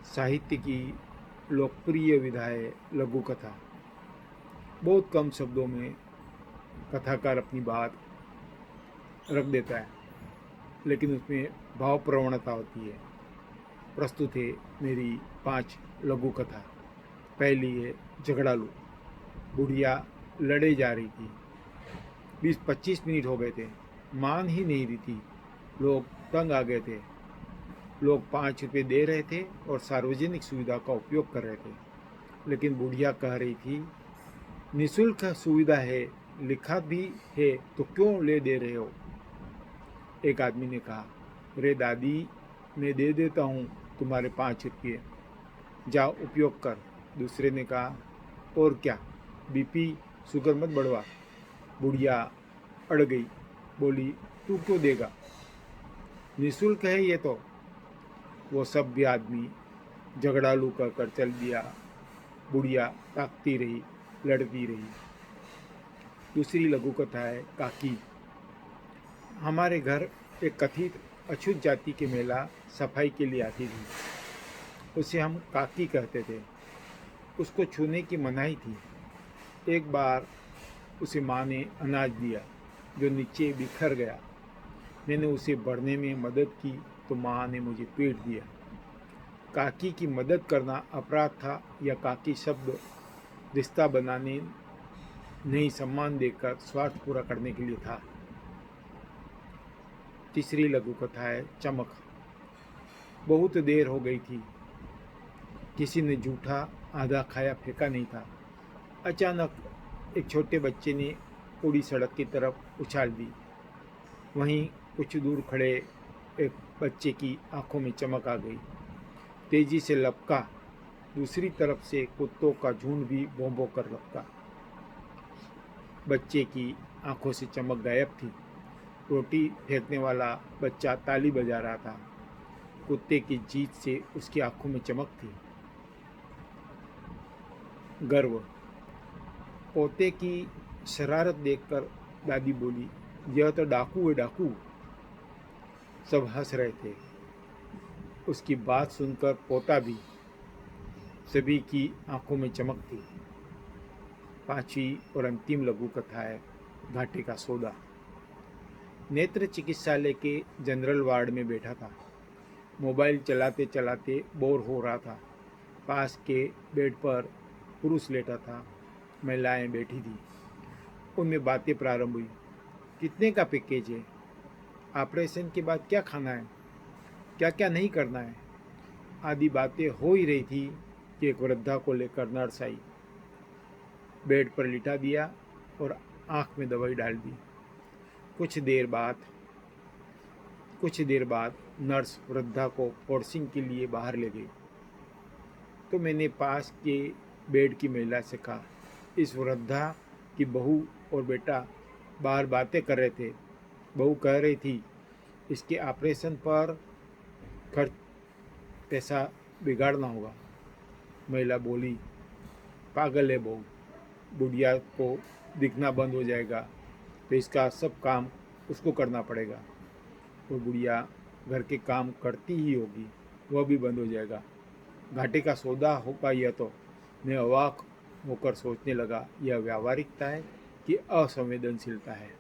साहित्य की लोकप्रिय विधा है लघु कथा। बहुत कम शब्दों में कथाकार अपनी बात रख देता है, लेकिन उसमें भाव प्रवणता होती है। प्रस्तुत है मेरी 5 लघु कथा। पहली है झगड़ालू। बुढ़िया लड़े जा रही थी। 20-25 मिनट हो गए थे, मान ही नहीं रही थी। लोग तंग आ गए थे। लोग 5 रुपये दे रहे थे और सार्वजनिक सुविधा का उपयोग कर रहे थे, लेकिन बुढ़िया कह रही थी, निःशुल्क सुविधा है, लिखा भी है, तो क्यों ले दे रहे हो। एक आदमी ने कहा, अरे दादी, मैं दे देता हूँ तुम्हारे 5 रुपये, जाओ उपयोग कर। दूसरे ने कहा, और क्या, बीपी शुगर मत बढ़वा। बुढ़िया अड़ गई, बोली, तू क्यों देगा, निःशुल्क है ये तो। वो सभ्य आदमी झगड़ालू कहकर चल दिया। बुढ़िया ताकती रही, लड़ती रही। दूसरी लघु कथा है काकी। हमारे घर एक कथित अछूत जाति की महिला सफाई के लिए आती थी। उसे हम काकी कहते थे। उसको छूने की मनाही थी। एक बार उसे माँ ने अनाज दिया जो नीचे बिखर गया। मैंने उसे बढ़ने में मदद की तो माँ ने मुझे पीट दिया। काकी की मदद करना अपराध था या काकी शब्द रिश्ता बनाने नहीं, सम्मान देकर स्वार्थ पूरा करने के लिए था। तीसरी लघु कथा है चमक। बहुत देर हो गई थी। किसी ने जूठा आधा खाया फेंका नहीं था। अचानक एक छोटे बच्चे ने पूरी सड़क की तरफ उछाल दी। वहीं कुछ दूर खड़े एक बच्चे की आंखों में चमक आ गई। तेजी से लपका। दूसरी तरफ से कुत्तों का झुंड भी भौं भौं कर लपका। बच्चे की आंखों से चमक गायब थी। रोटी फेंकने वाला बच्चा ताली बजा रहा था। कुत्ते की जीत से उसकी आंखों में चमक थी। गर्व। पोते की शरारत देखकर दादी बोली, यह तो डाकू है, डाकू। सब हंस रहे थे। उसकी बात सुनकर पोता भी। सभी की आंखों में चमक थी। 5वीं और अंतिम लघु कथा है घाटे का सौदा। नेत्र चिकित्सालय के जनरल वार्ड में बैठा था। मोबाइल चलाते चलाते बोर हो रहा था। पास के बेड पर पुरुष लेटा था, महिलाएं बैठी थी। उनमें बातें प्रारंभ हुई। कितने का पैकेज है, ऑपरेशन के बाद क्या खाना है, क्या क्या नहीं करना है, आदि बातें हो ही रही थी कि एक वृद्धा को लेकर नर्स आई। बेड पर लिटा दिया और आँख में दवाई डाल दी। कुछ देर बाद नर्स वृद्धा को फोर्सिंग के लिए बाहर ले गई। तो मैंने पास के बेड की महिला से कहा, इस वृद्धा की बहू और बेटा बाहर बातें कर रहे थे। बहू कह रही थी, इसके ऑपरेशन पर खर्च पैसा बिगाड़ना होगा। महिला बोली, पागल है बहू, बुढ़िया को दिखना बंद हो जाएगा तो इसका सब काम उसको करना पड़ेगा, और बुढ़िया घर के काम करती ही होगी, वह भी बंद हो जाएगा। घाटे का सौदा होगा यह तो। मैं अवाक होकर सोचने लगा, यह व्यावहारिकता है कि असंवेदनशीलता है।